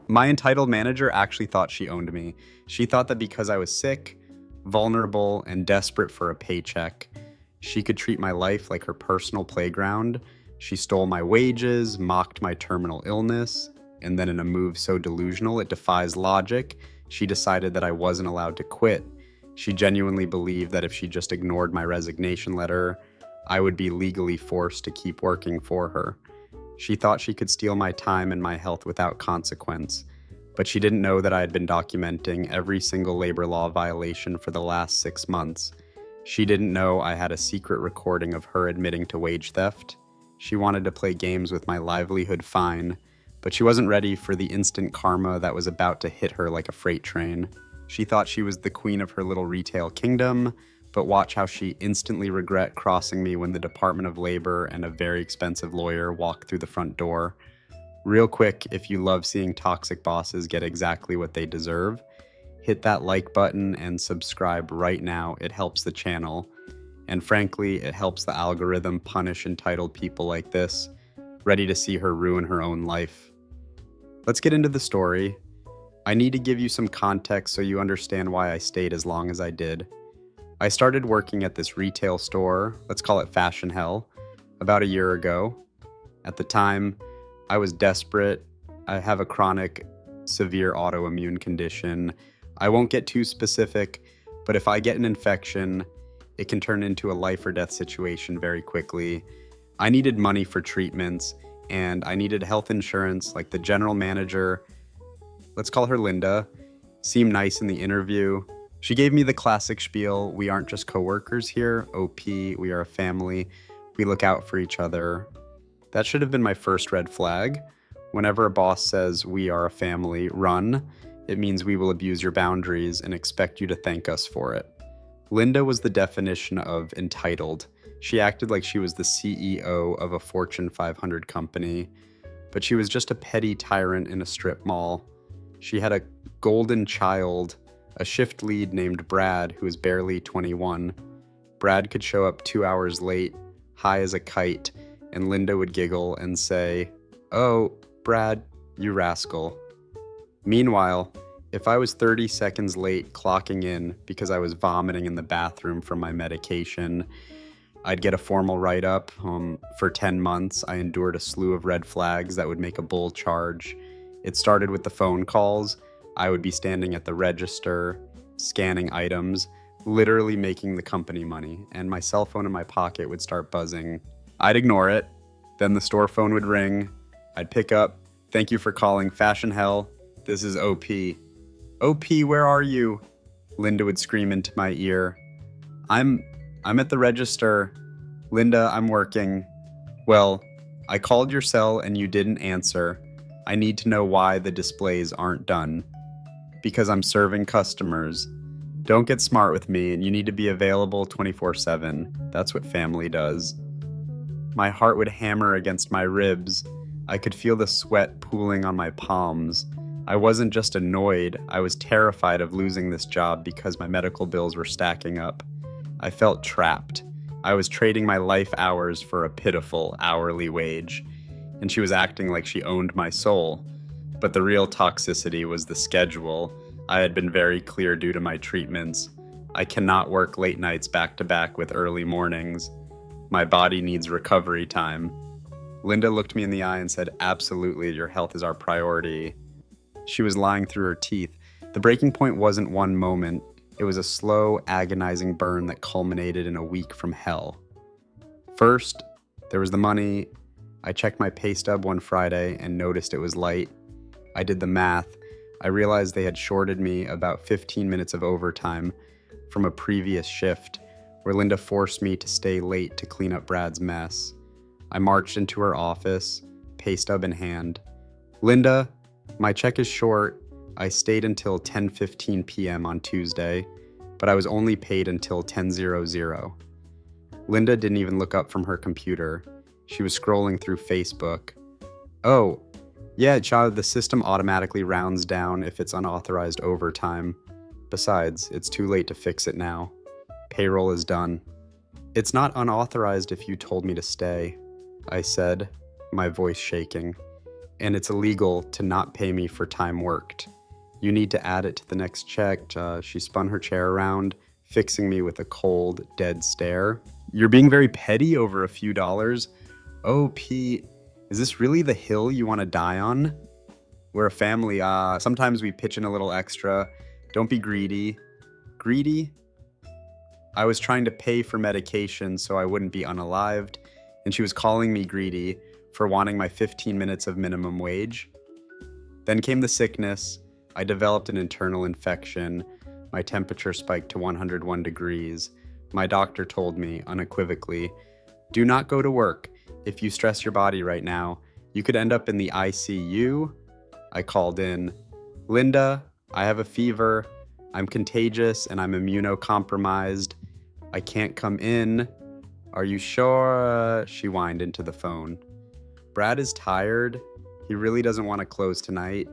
My entitled manager actually thought she owned me. She thought that because I was sick, vulnerable, and desperate for a paycheck, she could treat my life like her personal playground. She stole my wages, mocked my terminal illness, and then in a move so delusional it defies logic, she decided that I wasn't allowed to quit. She genuinely believed that if she just ignored my resignation letter, I would be legally forced to keep working for her. She thought she could steal my time and my health without consequence, but she didn't know that I had been documenting every single labor law violation for the last 6 months. She didn't know I had a secret recording of her admitting to wage theft. She wanted to play games with my livelihood fine, but she wasn't ready for the instant karma that was about to hit her like a freight train. She thought she was the queen of her little retail kingdom, but watch how she instantly regret crossing me when the Department of Labor and a very expensive lawyer walk through the front door. Real quick, if you love seeing toxic bosses get exactly what they deserve, hit that like button and subscribe right now. It helps the channel. And frankly, it helps the algorithm punish entitled people like this, ready to see her ruin her own life. Let's get into the story. I need to give you some context so you understand why I stayed as long as I did. I started working at this retail store, let's call it Fashion Hell, about a year ago. At the time, I was desperate. I have a chronic, severe autoimmune condition. I won't get too specific, but if I get an infection, it can turn into a life or death situation very quickly. I needed money for treatments, and I needed health insurance. Like the general manager, let's call her Linda, seemed nice in the interview. She gave me the classic spiel: we aren't just coworkers here, OP, we are a family, we look out for each other. That should have been my first red flag. Whenever a boss says we are a family, run. It means we will abuse your boundaries and expect you to thank us for it. Linda was the definition of entitled. She acted like she was the CEO of a Fortune 500 company, but she was just a petty tyrant in a strip mall. She had a golden child, a shift lead named Brad, who was barely 21. Brad could show up 2 hours late, high as a kite, and Linda would giggle and say, "Oh, Brad, you rascal." Meanwhile, if I was 30 seconds late clocking in because I was vomiting in the bathroom from my medication, I'd get a formal write-up. For 10 months, I endured a slew of red flags that would make a bull charge. It started with the phone calls. I would be standing at the register, scanning items, literally making the company money, and my cell phone in my pocket would start buzzing. I'd ignore it. Then the store phone would ring. I'd pick up. "Thank you for calling Fashion Hell. This is OP." "OP, where are you?" Linda would scream into my ear. I'm at the register." "Linda, I'm working." "Well, I called your cell and you didn't answer. I need to know why the displays aren't done." "Because I'm serving customers. Don't get smart with me, and you need to be available 24/7. That's what family does." My heart would hammer against my ribs. I could feel the sweat pooling on my palms. I wasn't just annoyed, I was terrified of losing this job because my medical bills were stacking up. I felt trapped. I was trading my life hours for a pitiful hourly wage, and she was acting like she owned my soul. But the real toxicity was the schedule. I had been very clear due to my treatments. I cannot work late nights back to back with early mornings. My body needs recovery time. Linda looked me in the eye and said, "Absolutely, your health is our priority." She was lying through her teeth. The breaking point wasn't one moment. It was a slow, agonizing burn that culminated in a week from hell. First, there was the money. I checked my pay stub one Friday and noticed it was light. I did the math. I realized they had shorted me about 15 minutes of overtime from a previous shift where Linda forced me to stay late to clean up Brad's mess. I marched into her office, pay stub in hand. "Linda, my check is short. I stayed until 10:15 p.m. on Tuesday, but I was only paid until 10:00. Linda didn't even look up from her computer. She was scrolling through Facebook. "Oh, yeah, child, the system automatically rounds down if it's unauthorized overtime. Besides, it's too late to fix it now. Payroll is done." "It's not unauthorized if you told me to stay," I said, my voice shaking. and it's illegal to not pay me for time worked. You need to add it to the next check." She spun her chair around, fixing me with a cold, dead stare. "You're being very petty over a few dollars. Oh, Pete, is this really the hill you want to die on? We're a family. Sometimes we pitch in a little extra. Don't be greedy." Greedy? I was trying to pay for medication so I wouldn't be unalived, and she was calling me greedy for wanting my 15 minutes of minimum wage. Then came the sickness. I developed an internal infection. My temperature spiked to 101 degrees. My doctor told me unequivocally, "Do not go to work. If you stress your body right now, you could end up in the ICU." I called in, "Linda, I have a fever. I'm contagious and I'm immunocompromised. I can't come in. Are you sure?" She whined into the phone. "Brad is tired. He really doesn't want to close tonight.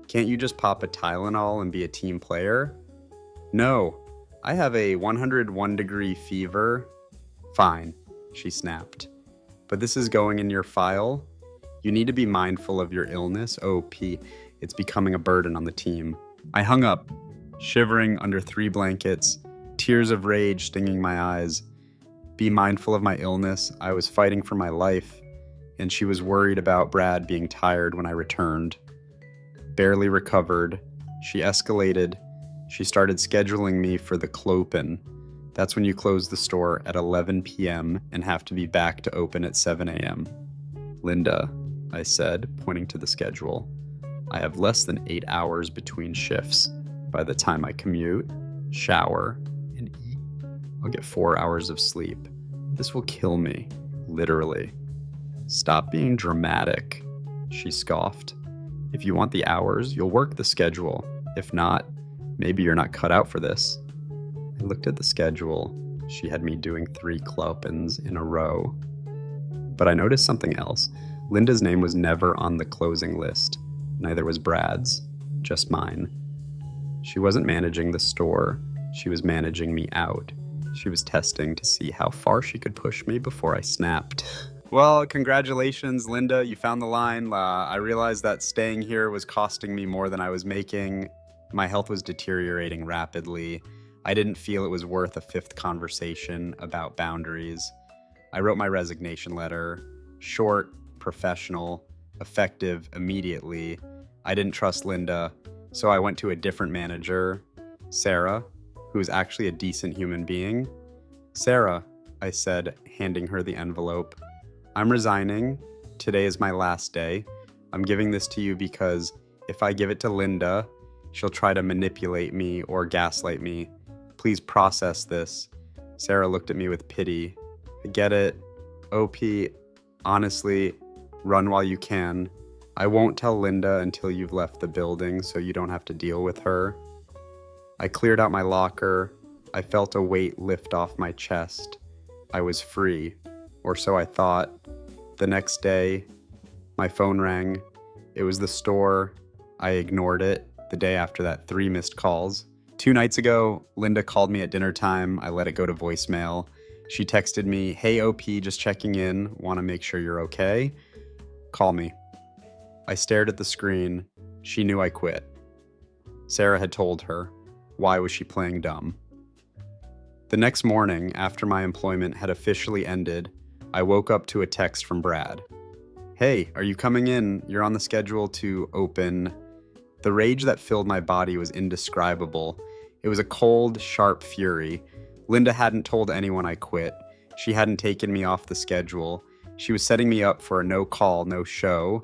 Can't you just pop a Tylenol and be a team player?" "No, I have a 101-degree fever." "Fine," she snapped. "But this is going in your file. You need to be mindful of your illness. OP, it's becoming a burden on the team." I hung up, shivering under 3 blankets, tears of rage stinging my eyes. Be mindful of my illness. I was fighting for my life, and she was worried about Brad being tired when I returned. Barely recovered. She escalated. She started scheduling me for the Clopen. That's when you close the store at 11 p.m. and have to be back to open at 7 a.m. "Linda," I said, pointing to the schedule, "I have less than 8 hours between shifts. By the time I commute, shower, and eat, I'll get 4 hours of sleep. This will kill me, literally." "Stop being dramatic," she scoffed. "If you want the hours, you'll work the schedule. If not, maybe you're not cut out for this." I looked at the schedule. She had me doing 3 Clopens in a row. But I noticed something else. Linda's name was never on the closing list. Neither was Brad's, just mine. She wasn't managing the store. She was managing me out. She was testing to see how far she could push me before I snapped. "Well, congratulations, Linda. You found the line. I realized that staying here was costing me more than I was making. My health was deteriorating rapidly. I didn't feel it was worth a 5th conversation about boundaries. I wrote my resignation letter. Short, professional, effective immediately. I didn't trust Linda, so I went to a different manager, Sarah, who was actually a decent human being. "Sarah," I said, handing her the envelope, "I'm resigning. Today is my last day. I'm giving this to you because if I give it to Linda, she'll try to manipulate me or gaslight me. Please process this." Sarah looked at me with pity. "I get it. OP, honestly, run while you can. I won't tell Linda until you've left the building so you don't have to deal with her." I cleared out my locker. I felt a weight lift off my chest. I was free, or so I thought. The next day, my phone rang. It was the store. I ignored it. The day after that, 3 missed calls. 2 nights ago, Linda called me at dinner time. I let it go to voicemail. She texted me, "Hey OP, just checking in. Want to make sure you're okay? Call me." I stared at the screen. She knew I quit. Sarah had told her. Why was she playing dumb? The next morning, after my employment had officially ended, I woke up to a text from Brad. "Hey, are you coming in? You're on the schedule to open." The rage that filled my body was indescribable. It was a cold, sharp fury. Linda hadn't told anyone I quit. She hadn't taken me off the schedule. She was setting me up for a no call, no show.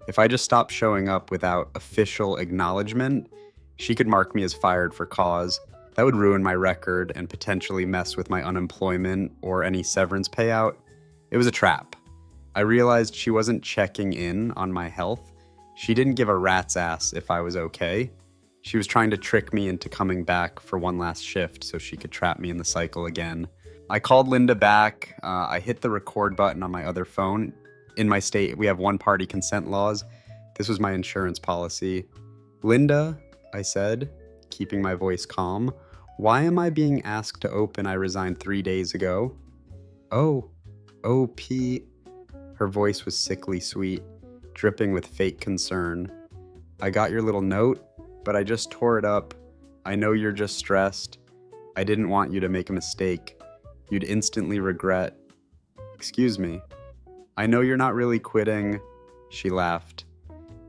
If I just stopped showing up without official acknowledgement, she could mark me as fired for cause. That would ruin my record and potentially mess with my unemployment or any severance payout. It was a trap. I realized she wasn't checking in on my health. She didn't give a rat's ass if I was okay. She was trying to trick me into coming back for one last shift so she could trap me in the cycle again. I called Linda back. I hit the record button on my other phone. In my state, we have one-party consent laws. This was my insurance policy. "Linda," I said, keeping my voice calm, "why am I being asked to open? I resigned 3 days ago." "Oh, Pete." Her voice was sickly sweet. dripping with fake concern. I got your little note, but I just tore it up. I know you're just stressed. I didn't want you to make a mistake. You'd instantly regret. Excuse me. I know you're not really quitting. She laughed.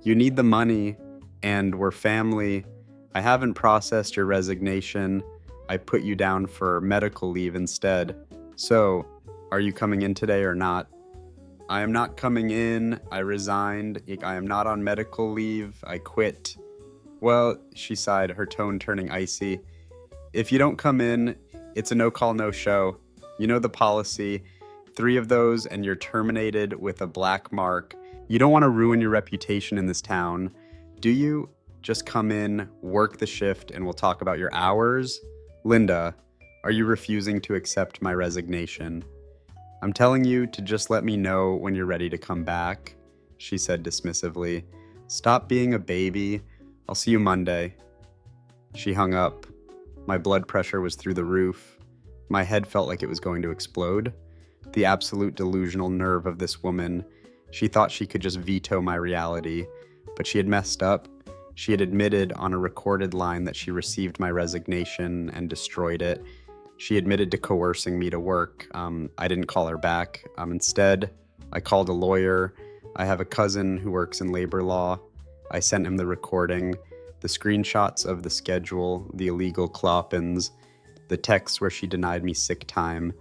You need the money, and we're family. I haven't processed your resignation. I put you down for medical leave instead. So, are you coming in today or not? I am not coming in. I resigned. I am not on medical leave. I quit. Well, she sighed, her tone turning icy. If you don't come in, it's a no-call, no-show. You know the policy. 3 of those and you're terminated with a black mark. You don't want to ruin your reputation in this town, do you? Just come in, work the shift, and we'll talk about your hours. Linda, are you refusing to accept my resignation? I'm telling you to just let me know when you're ready to come back, she said dismissively. Stop being a baby. I'll see you Monday. She hung up. My blood pressure was through the roof. My head felt like it was going to explode. The absolute delusional nerve of this woman. She thought she could just veto my reality, but she had messed up. She had admitted on a recorded line that she received my resignation and destroyed it. She admitted to coercing me to work. I didn't call her back. Instead, I called a lawyer. I have a cousin who works in labor law. I sent him the recording, the screenshots of the schedule, the illegal cloppins, the texts where she denied me sick time,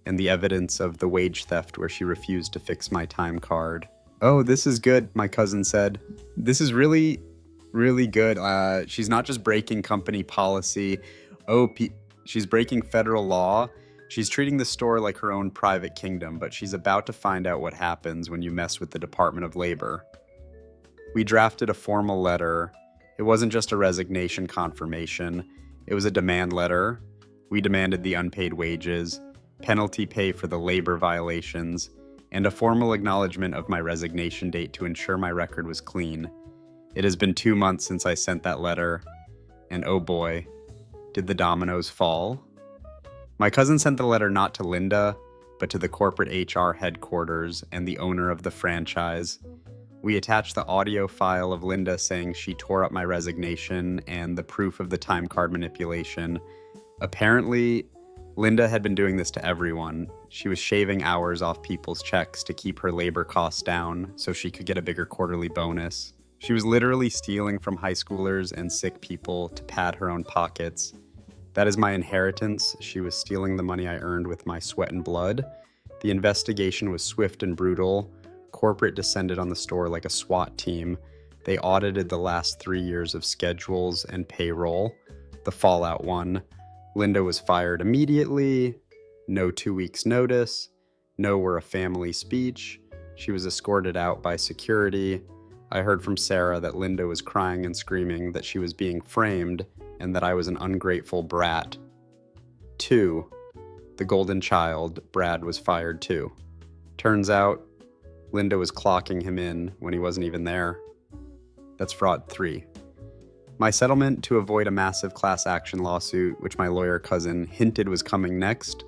and the evidence of the wage theft where she refused to fix my time card. Oh, this is good, my cousin said. This is really, really good. She's not just breaking company policy. She's breaking federal law. She's treating the store like her own private kingdom, but she's about to find out what happens when you mess with the Department of Labor. We drafted a formal letter. It wasn't just a resignation confirmation. It was a demand letter. We demanded the unpaid wages, penalty pay for the labor violations, and a formal acknowledgement of my resignation date to ensure my record was clean. It has been 2 months since I sent that letter, and oh boy, did the dominoes fall. My cousin sent the letter not to Linda, but to the corporate HR headquarters and the owner of the franchise. We attached the audio file of Linda saying she tore up my resignation and the proof of the time card manipulation. Apparently, Linda had been doing this to everyone. She was shaving hours off people's checks to keep her labor costs down so she could get a bigger quarterly bonus. She was literally stealing from high schoolers and sick people to pad her own pockets. That is my inheritance. She was stealing the money I earned with my sweat and blood. The investigation was swift and brutal. Corporate descended on the store like a SWAT team. They audited the last 3 years of schedules and payroll. The fallout one. Linda was fired immediately. No 2 weeks notice. No we're a family speech. She was escorted out by security. I heard from Sarah that Linda was crying and screaming that she was being framed and that I was an ungrateful brat. 2. The golden child, Brad, was fired too. Turns out, Linda was clocking him in when he wasn't even there. That's fraud 3. My settlement to avoid a massive class action lawsuit, which my lawyer cousin hinted was coming next.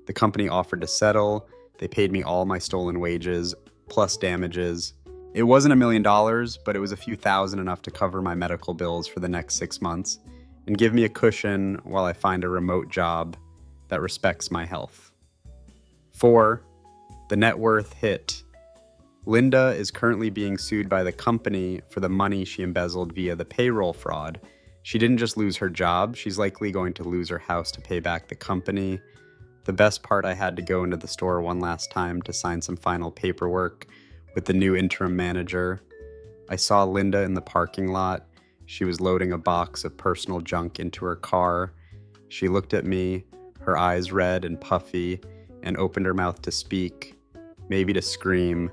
The company offered to settle. They paid me all my stolen wages, plus damages. It wasn't $1 million, but it was a few thousand, enough to cover my medical bills for the next 6 months and give me a cushion while I find a remote job that respects my health. 4. The net worth hit. Linda is currently being sued by the company for the money she embezzled via the payroll fraud. She didn't just lose her job, she's likely going to lose her house to pay back the company. The best part, I had to go into the store one last time to sign some final paperwork with the new interim manager. I saw Linda in the parking lot. She was loading a box of personal junk into her car. She looked at me, her eyes red and puffy, and opened her mouth to speak, maybe to scream,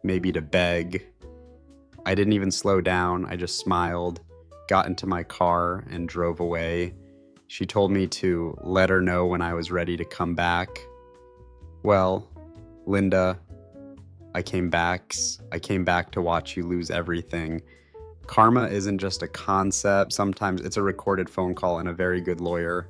maybe to beg. I didn't even slow down. I just smiled, got into my car, and drove away. She told me to let her know when I was ready to come back. Well, Linda, I came back to watch you lose everything. Karma isn't just a concept. Sometimes it's a recorded phone call and a very good lawyer.